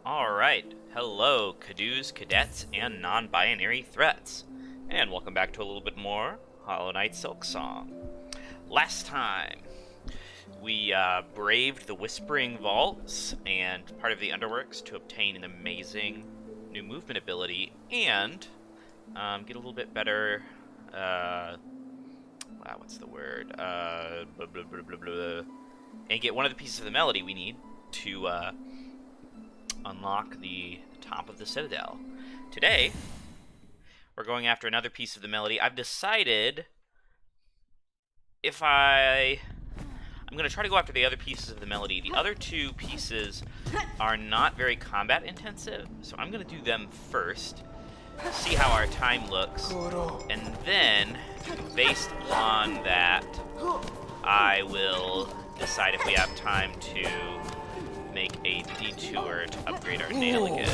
Alright, hello Cadu's, Cadets, and non-binary threats. And welcome back to a little bit more Hollow Knight Silksong. Last time, we braved the Whispering Vaults and part of the Underworks to obtain an amazing new movement ability and get a little bit better, what's the word? Blah, blah, blah, blah, blah, and get one of the pieces of the melody we need to unlock the top of the Citadel. Today, we're going after another piece of the melody. I've decided I'm going to try to go after the other pieces of the melody. The other two pieces are not very combat intensive, so I'm going to do them first, see how our time looks, and then, based on that, I will decide if we have time to make a detour to upgrade our nail again.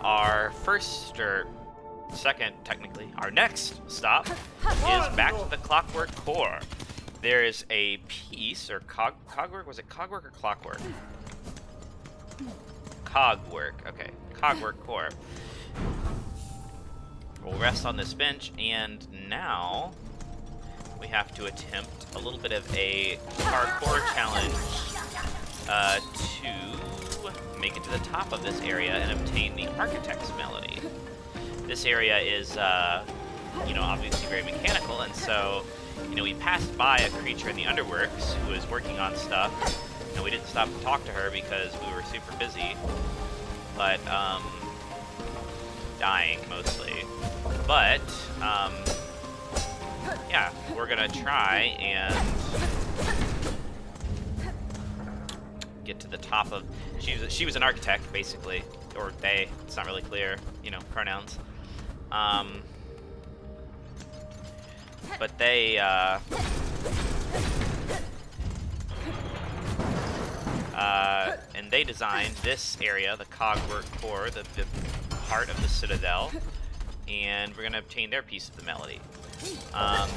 Our first, or second, technically, our next stop is back to the Clockwork Core. There is a piece, or cogwork, was it cogwork or clockwork? Cogwork, okay, Clockwork Core. We'll rest on this bench, and now we have to attempt a little bit of a parkour challenge to make it to the top of this area and obtain the Architect's Melody. This area is, obviously very mechanical, and so, we passed by a creature in the Underworks who was working on stuff, and we didn't stop to talk to her because we were super busy, but, dying, mostly. But, yeah, we're gonna try and get to the top of... She was an architect, basically. Or they. It's not really clear. Pronouns. But they, and they designed this area, the Cogwork Core, the heart of the Citadel, and we're going to obtain their piece of the melody.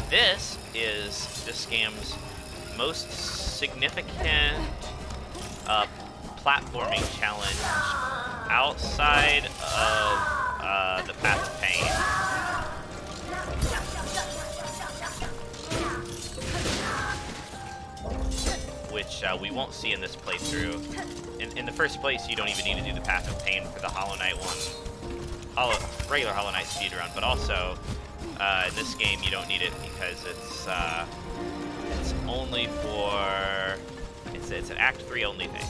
This is this game's most significant platforming challenge outside of the Path of Pain. Which we won't see in this playthrough. In the first place, you don't even need to do the Path of Pain for the Hollow Knight one. Regular Hollow Knight speedrun, but also in this game you don't need it because it's only for... It's an Act 3 only thing.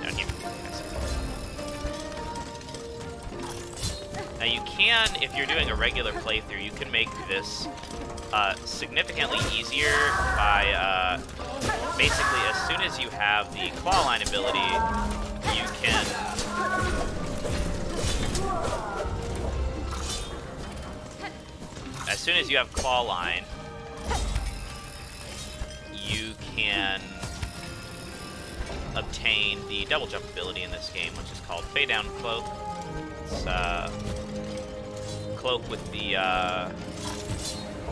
Down here. Now you can, if you're doing a regular playthrough, you can make this significantly easier by basically as soon as you have the Clawline ability, you can Clawline, you can obtain the double jump ability in this game, which is called Fade Down Cloak. It's cloak with the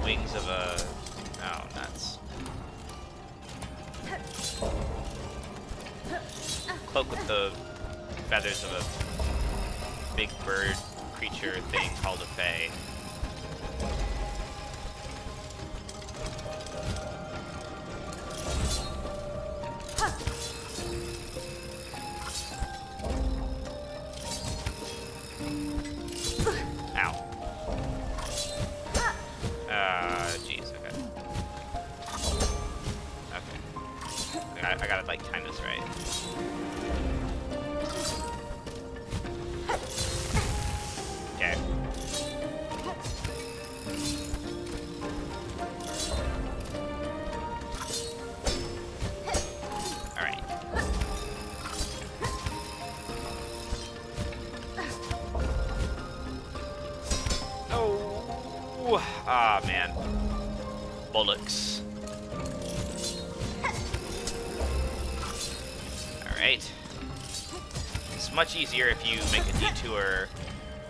wings of a... Oh, nuts. Cloak with the feathers of a big bird creature thing called a fae. Jeez, okay. I gotta like time this right. Okay. All right. Oh, ah, man. Bullocks. All right. It's much easier if you make a detour.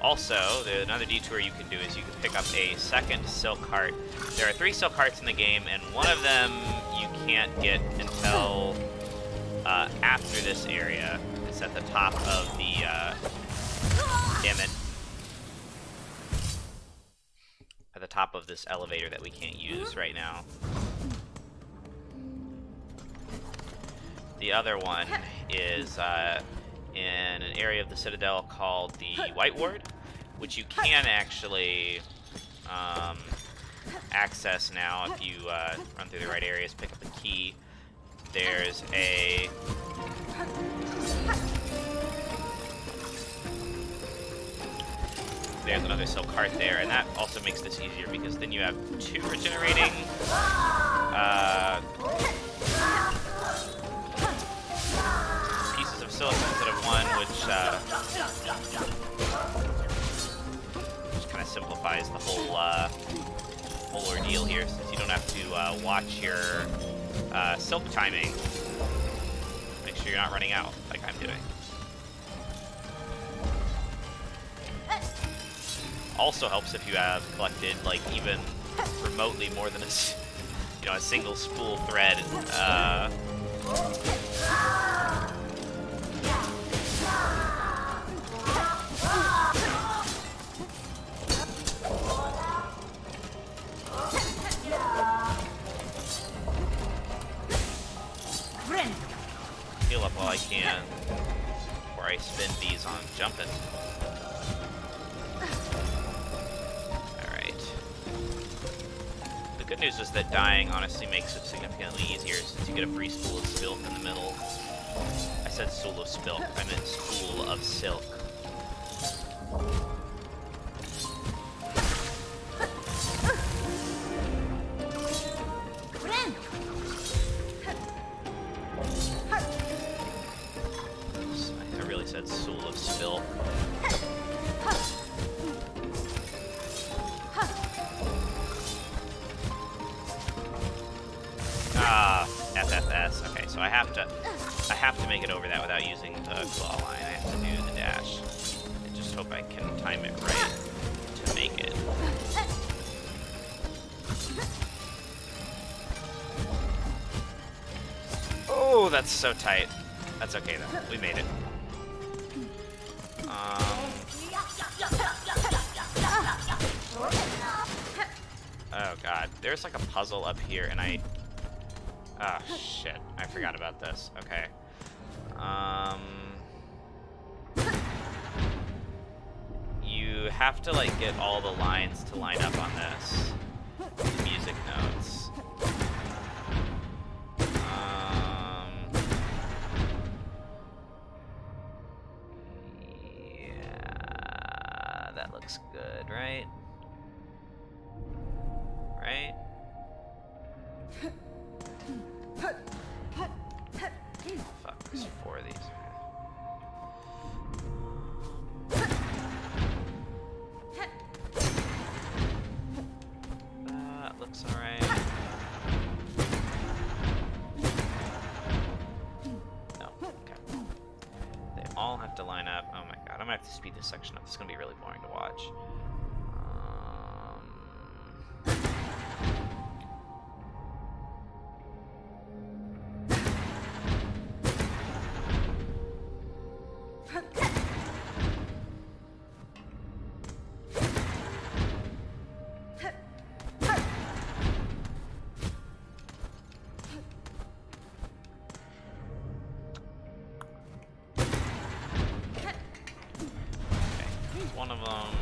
Also, another detour you can do is you can pick up a second silk heart. There are 3 silk hearts in the game, and one of them you can't get until after this area. It's at the top of the... damn it. At the top of this elevator that we can't use right now. The other one is in an area of the Citadel called the White Ward, which you can actually access now if you run through the right areas, pick up a key. There's a... There's another silk heart there, and that also makes this easier because then you have 2 regenerating pieces of silk instead of 1, which kind of simplifies the whole ordeal here, since you don't have to watch your silk timing. Make sure you're not running out like I'm doing. Also helps if you have collected like even remotely more than a single spool thread. Heal up while I can before I spend these on jumping. The good news is that dying honestly makes it significantly easier since you get a free spool of silk in the middle. I said spool of silk, I meant spool of silk. I really said spool of silk. FFS. Okay, so I have to make it over that without using the Clawline. I have to do the dash. I just hope I can time it right to make it. Oh, that's so tight. That's okay though. We made it. Oh god, there's like a puzzle up here, and oh, shit. I forgot about this. Okay. You have to, like, get all the lines to line up on this. The music notes. Yeah, that looks good, right? Right? Fuck, there's 4 of these. That looks alright. No, okay. They all have to line up. Oh my god, I'm gonna have to speed this section up. It's gonna be really boring to watch. One of them.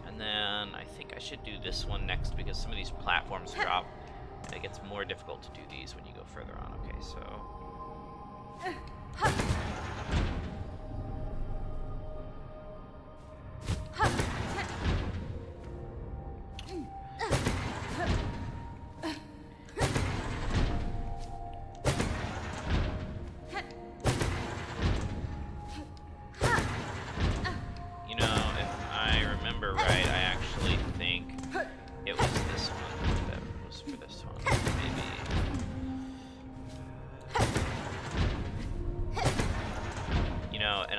And then I think I should do this one next because some of these platforms drop, and it gets more difficult to do these when you go further on. Okay, so...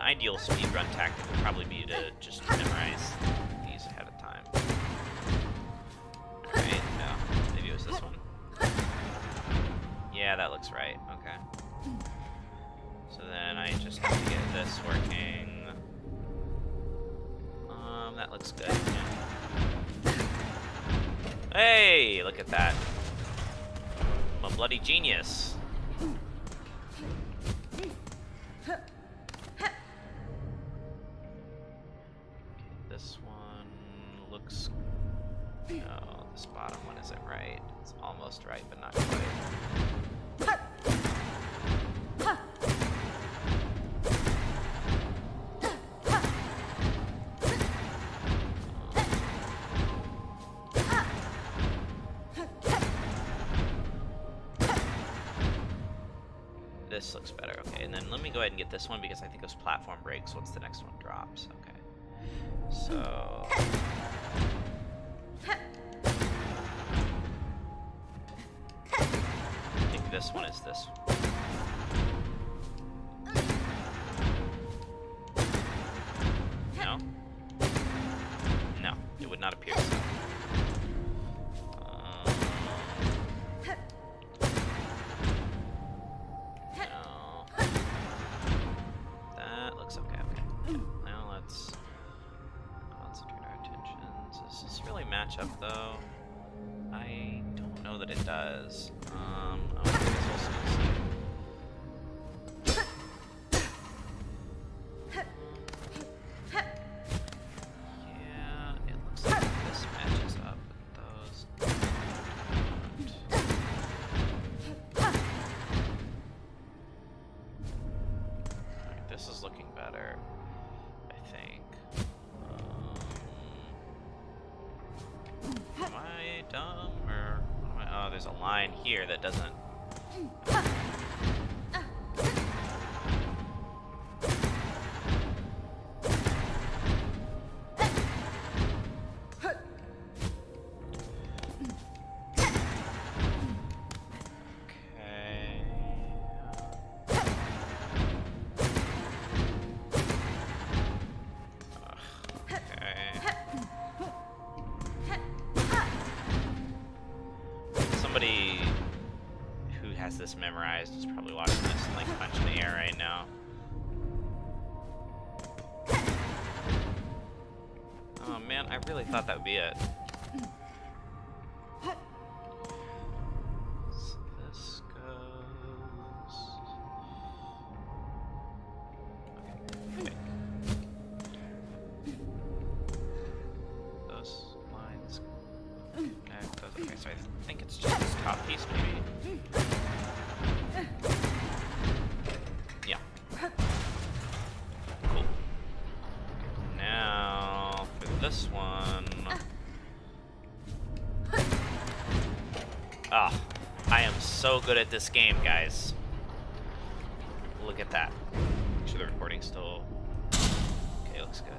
ideal speedrun tactic would probably be to just memorize these ahead of time. Alright, no. Maybe it was this one. Yeah, that looks right. Okay. So then I just have to get this working. That looks good. Yeah. Hey, look at that. I'm a bloody genius. This one looks... No, this bottom one isn't right. It's almost right, but not quite. This looks better. Okay, and then let me go ahead and get this one because I think those platform breaks once the next one drops. Okay. So... I think this one is this. No? No, it would not appear so. Up though, I don't know that it does. Oh, I guess we'll see. Yeah, it looks like this matches up with those. Alright, this is looking better, I think. Am I dumb or what am I? Oh, there's a line here that doesn't. Somebody who has this memorized is probably watching this and like punching the air right now. Oh man, I really thought that would be it. So this goes... Okay. Those lines connect those. Okay, so I think it's just this top piece, maybe. Yeah. Cool. Now, for this one... Ah, I am so good at this game, guys. Look at that. Make sure the recording's still... Okay, looks good.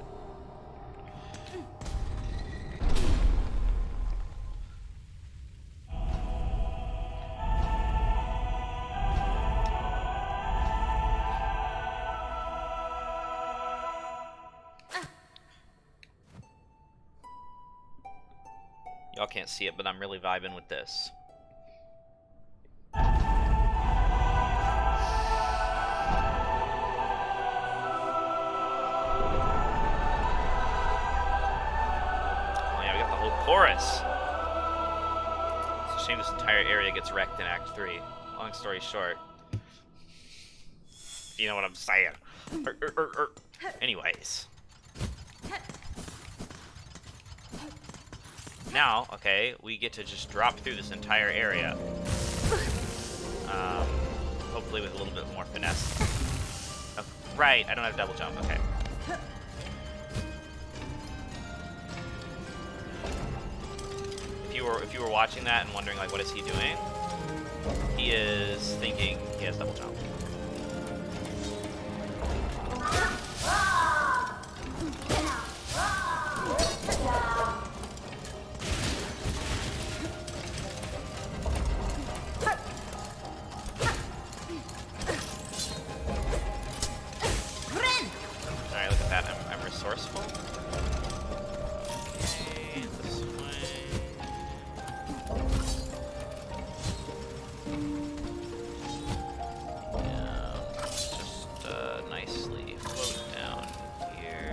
Y'all can't see it, but I'm really vibing with this. Oh yeah, we got the whole chorus. It's a shame this entire area gets wrecked in Act 3. Long story short. You know what I'm saying. Anyways. Now, okay, we get to just drop through this entire area. Hopefully with a little bit more finesse. Oh, right, I don't have double jump. Okay. If you were watching that and wondering like what is he doing, he is thinking he has double jump. Alright, look at that. I'm resourceful. Okay, this way. Yeah, just nicely float down here.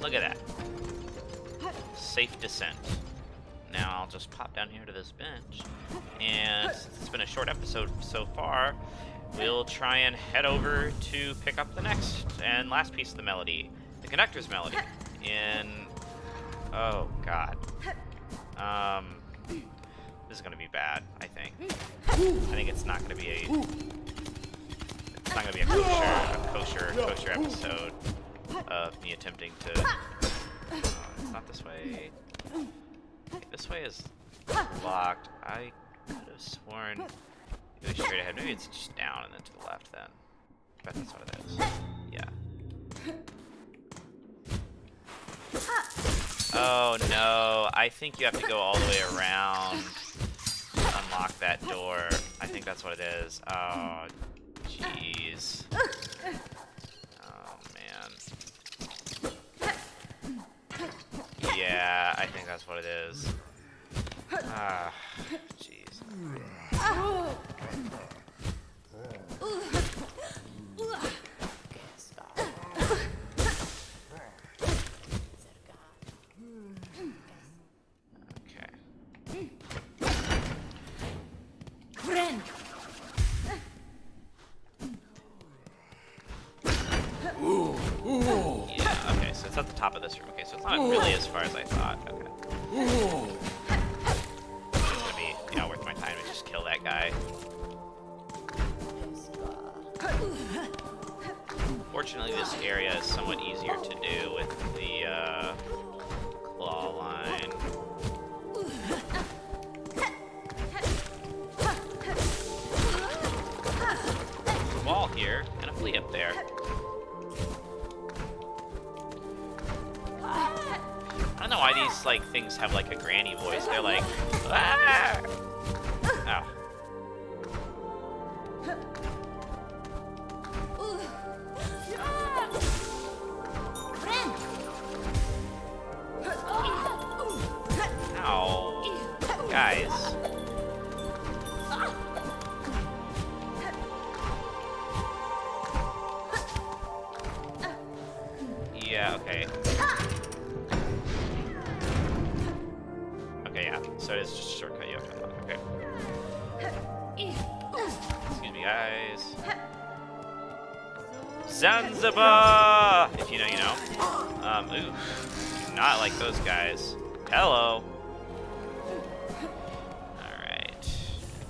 Look at that. Safe descent. Now I'll just pop down here to this bench, and since it's been a short episode so far, we'll try and head over to pick up the next and last piece of the melody, the Conductors melody. Oh god, this is gonna be bad. I think it's not gonna be a kosher episode of me attempting to. It's not this way. Okay, this way is locked. I could have sworn it was straight ahead. Maybe it's just down and then to the left then. I bet that's what it is. Yeah. Oh no, I think you have to go all the way around to unlock that door. I think that's what it is. Oh, jeez. Oh man. Yeah, I think that's what it is. Ah, jeez. Okay. Yeah, okay, so it's at the top of this room. Okay, so it's not really as far as I thought. Okay. It's gonna be, worth my time to just kill that guy. Fortunately, this area is somewhat easier to do with the Clawline. There's a wall here and a flea up there. I don't know why these things have a granny voice. They're like, ah! Oh. Ow. Guys. Yeah, okay. Okay, yeah. So it's just a shortcut you have to unlock. Okay. Excuse me, guys. Zanzibar! If you know, you know. Ooh. Not like those guys. Hello. Alright.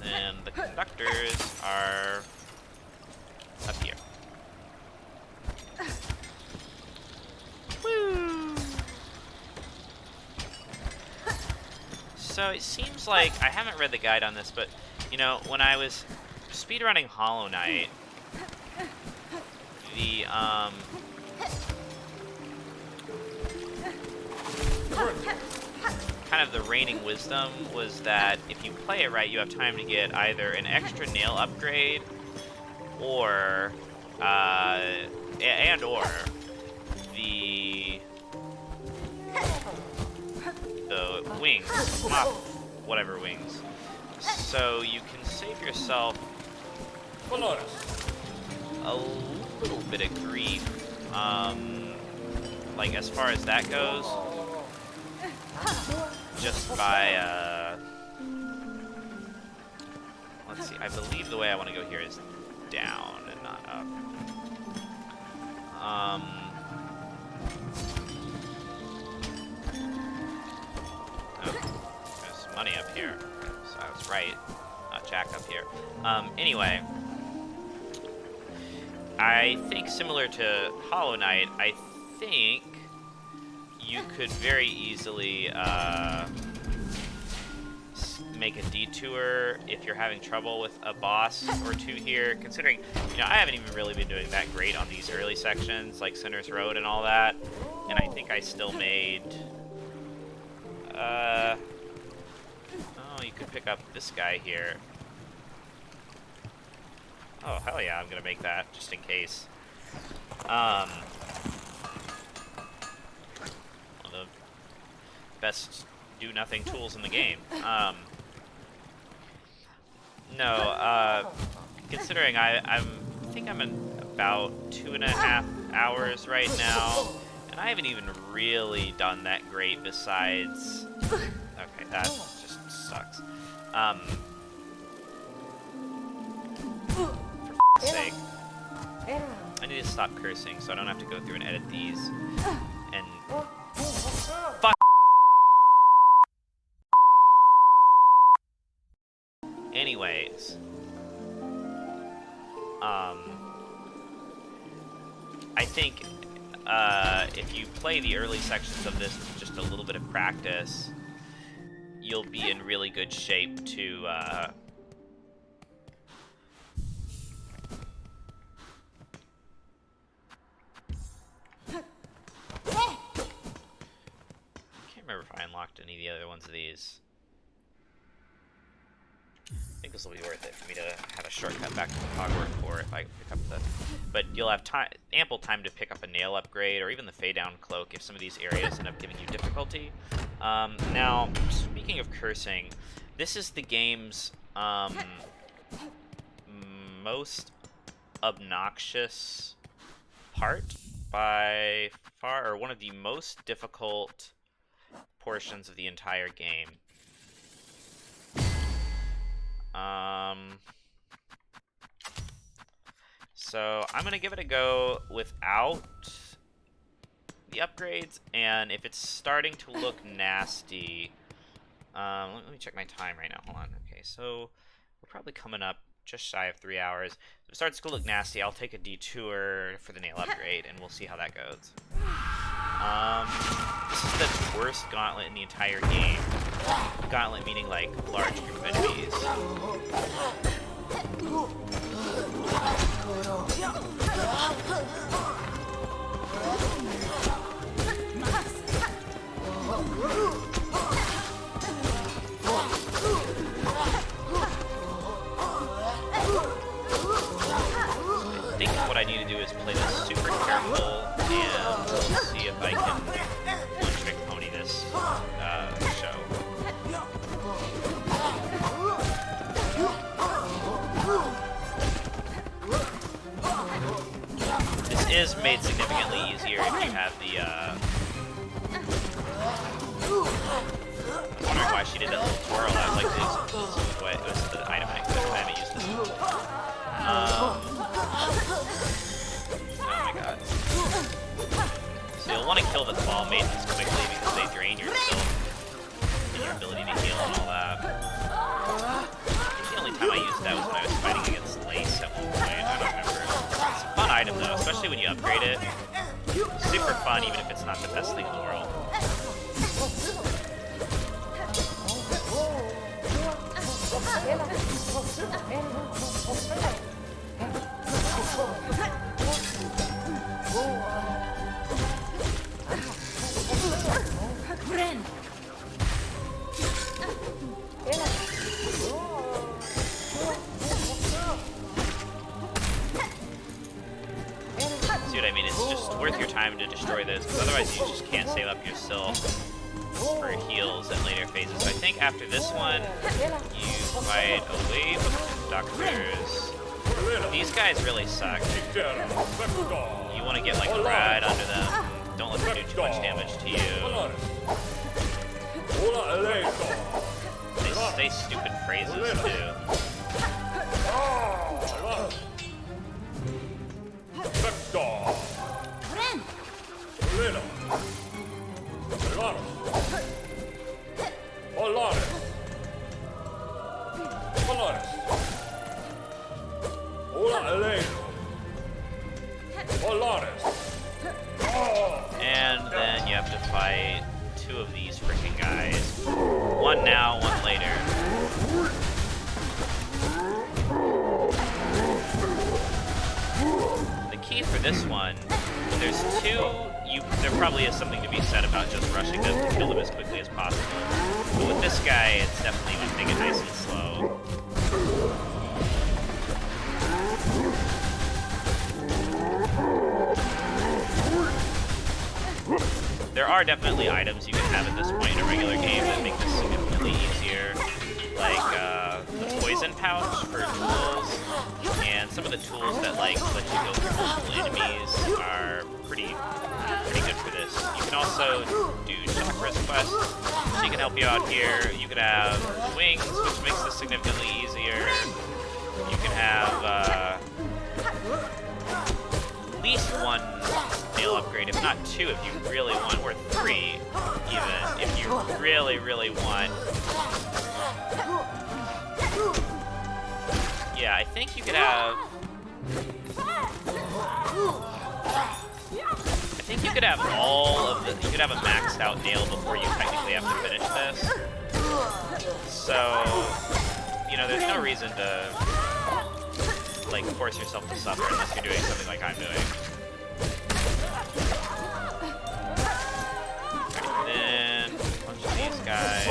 Then the conductors are up here. Woo! So it seems like, I haven't read the guide on this, but, when I was speedrunning Hollow Knight, the, kind of the reigning wisdom was that if you play it right, you have time to get either an extra nail upgrade or, or the wings, whatever wings. So you can save yourself a little bit of grief, as far as that goes, just by, let's see, I believe the way I want to go here is down and not up. Oh, there's money up here. So I was right. Not Jack up here. Anyway. I think similar to Hollow Knight, I think you could very easily make a detour if you're having trouble with a boss or two here, considering, you know, I haven't even really been doing that great on these early sections, like Sinner's Road and all that, and I think I still made, oh, you could pick up this guy here. Oh, hell yeah, I'm gonna make that, just in case. One of the best do-nothing tools in the game. Considering I think I'm in about 2.5 hours right now, and I haven't even really done that great besides... Okay, that just sucks. For f***'s sake. I need to stop cursing so I don't have to go through and edit these. And... Fuck! Anyways. I think if you play the early sections of this with just a little bit of practice, you'll be in really good shape to can't remember if I unlocked any of the other ones of these. I think this will be worth it for me to have a shortcut back to the Clockwork Core if I pick up the... But you'll have ample time to pick up a nail upgrade or even the Fade Down Cloak if some of these areas end up giving you difficulty. Now, speaking of cursing, this is the game's most obnoxious part by far, or one of the most difficult portions of the entire game. So I'm gonna give it a go without the upgrades, and if it's starting to look nasty, let me check my time right now. Hold on. Okay, so we're probably coming up just shy of 3 hours. If it starts to look nasty, I'll take a detour for the nail upgrade, and we'll see how that goes. This is the worst gauntlet in the entire game. Gauntlet meaning like large group of enemies. I think what I need to do is play this super careful, and we'll see if I can one-trick pony this show. This is made significantly easier if you have the, I'm wondering why she did that little twirl. I was like, this way. It was the item I haven't used this one. Oh my god. So you'll want to kill the claw maidens quickly because they drain your soul and your ability to heal and all that. The only time I used that was when I was fighting against Lace at one point. I don't remember. It's a fun item though, especially when you upgrade it. Super fun even if it's not the best thing in the world. See what I mean? It's just worth your time to destroy those, because otherwise you just can't save up yourself for heals at later phases. So I think after this one, you fight a wave of Conductors. These guys really suck. You want to get like right under them. Don't let them do too much damage to you. They say stupid phrases too. And then you have to fight two of these freaking guys. One now, one later. The key for this one, there's two, there probably is something to be said about just rushing them to kill them as quickly as possible. But with this guy, it's definitely one thing it nice and slow. There are definitely items you can have at this point in a regular game that make this significantly easier, like the poison pouch for tools, and some of the tools that like let you go through multiple enemies are pretty good for this. You can also do Chakra's quest, she can help you out here. You can have wings, which makes this significantly easier. You can have at least one nail upgrade, if not two, if you really want, or three, even, if you really, really want. Yeah, I think you could have... I think you could have all of the... You could have a maxed out nail before you technically have to finish this. So, you know, there's no reason to, like, force yourself to suffer unless you're doing something like I'm doing. Then, a bunch of these guys.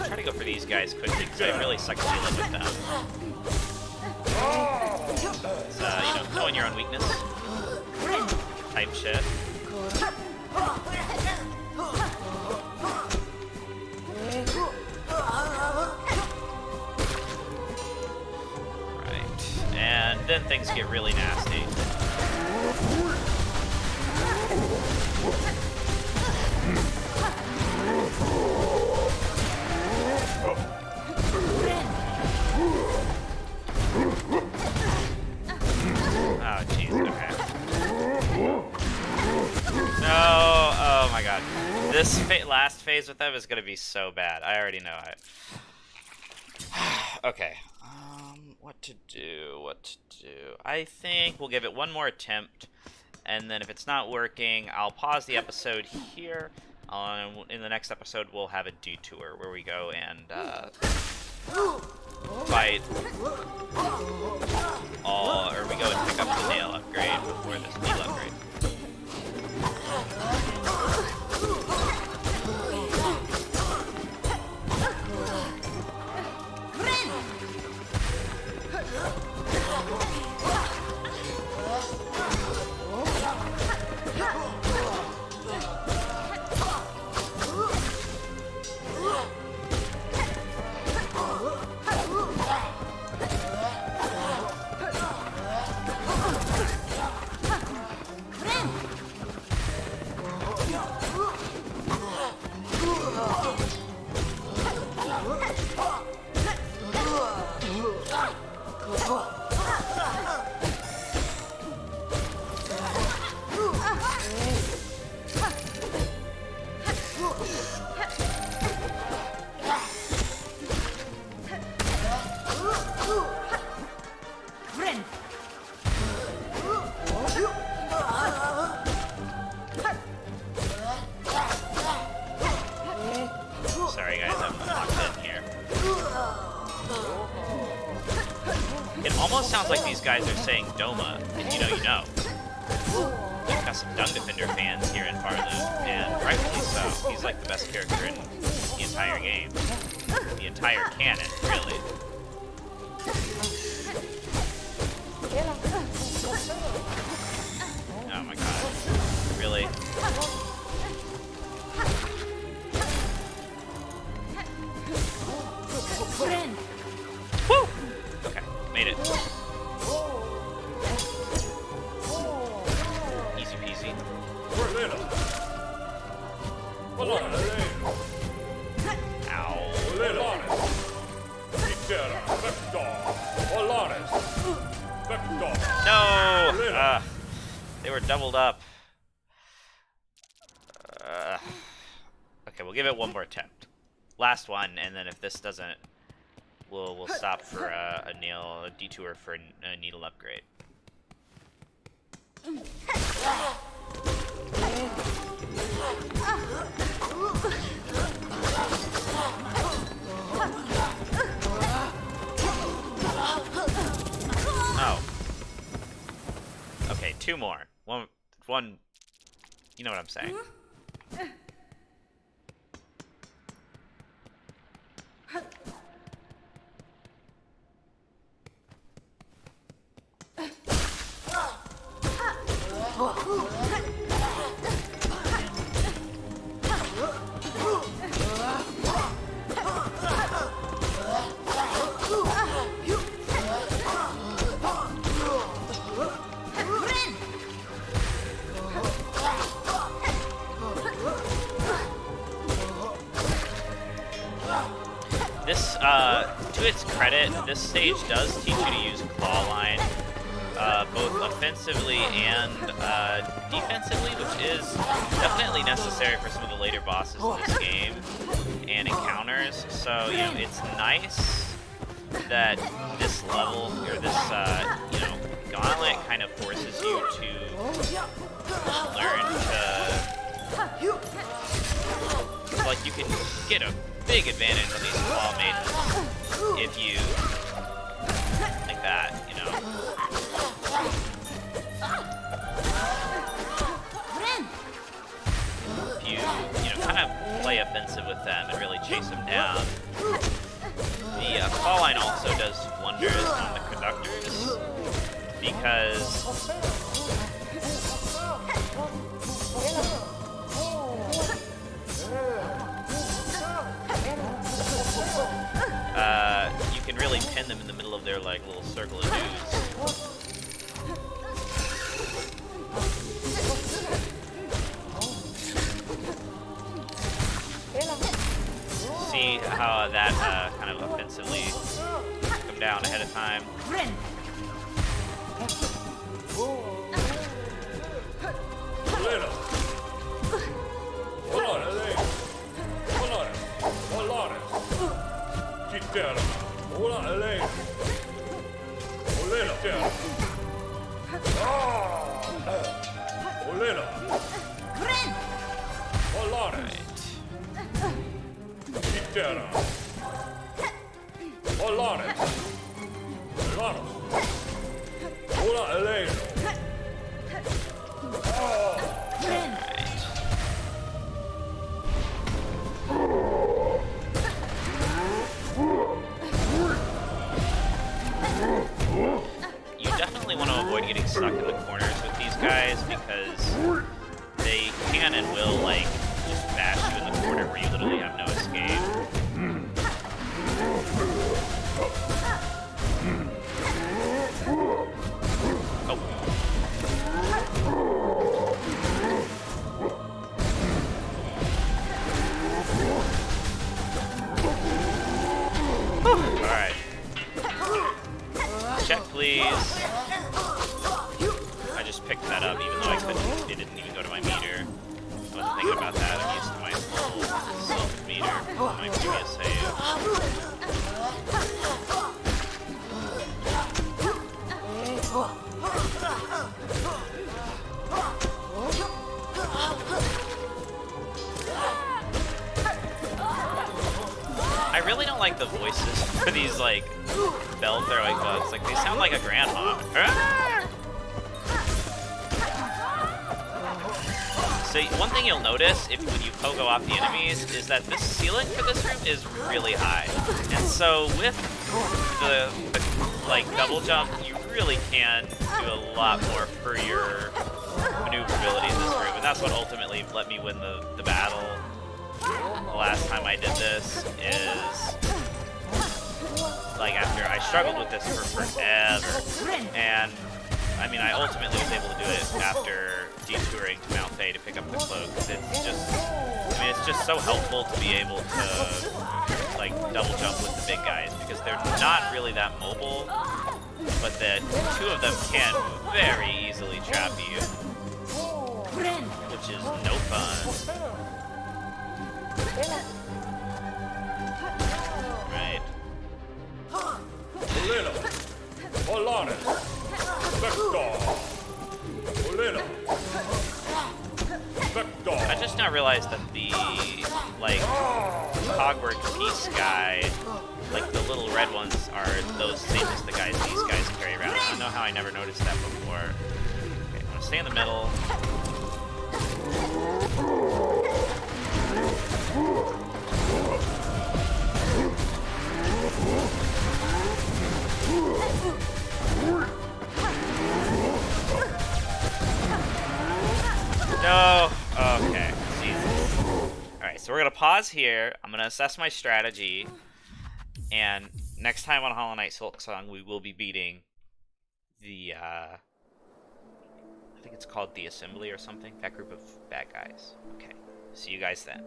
Try to go for these guys quickly because I really suck dealing with them. It's, you know, knowing your own weakness type shit. Right, and then things get really nasty. Oh, jeez, okay. No, oh my god. This last phase with them is gonna be so bad. I already know it. Okay. What to do? I think we'll give it one more attempt, and then if it's not working, I'll pause the episode here. In the next episode, we'll have a detour where we go and fight all, or we go and pick up the nail upgrade before this nail upgrade. Sorry guys, I'm locked in here. It almost sounds like these guys are saying Doma, and you know. We've got some Dung Defender fans here in Farloon, and rightfully so. He's like the best character in the entire game. The entire canon, really. Oh my god. Really? feet. No! They were doubled up. Okay, we'll give it one more attempt. Last one, and then if this doesn't, we'll stop for a detour for a needle upgrade. Oh. Okay, two more. One. You know what I'm saying. This, to its credit, this stage does teach you to use Clawline, both offensively and defensively, which is definitely necessary for some of the later bosses in this game and encounters. So, you know, it's nice that this level, or this, you know, gauntlet kind of forces you to learn to, like, you can get a big advantage on these claw maidens if you, like that, you know. If you know, kind of play offensive with them and really chase them down. The Clawline also does wonders on the Conductors because you can really pin them in the middle of their like little circle of dudes. See how that kind of offensively come down ahead of time. You definitely want to avoid getting stuck in the corners with these guys because they can and will like just bash you in the corner where you literally have no escape. Alright. Check, please. I just picked that up even though I couldn't. It didn't even go to my meter. I wasn't thinking about that. I'm used to my full silk meter on my previous save. I really don't like the voices for these, like, bell throwing bugs. Like, they sound like a grandma. So, one thing you'll notice when you pogo off the enemies is that this ceiling for this room is really high. And so, with the like, double jump, you really can do a lot more for your maneuverability in this room. And that's what ultimately let me win the battle. The last time I did this is, like, after I struggled with this for forever, and I mean, I ultimately was able to do it after detouring to Mount Fay to pick up the cloak, 'cause it's just, I mean, it's just so helpful to be able to, like, double jump with the big guys, because they're not really that mobile, but the two of them can very easily trap you, which is no fun. Right. I just now realized that the, like, Clockwork piece guy, like, the little red ones are those same as the guys these guys carry around. I don't know how I never noticed that before. Okay, I'm gonna stay in the middle. No! Okay. Jesus. Alright, so we're gonna pause here. I'm gonna assess my strategy. And next time on Hollow Knight Silksong, we will be beating the, I think it's called the Assembly or something. That group of bad guys. Okay. See you guys then.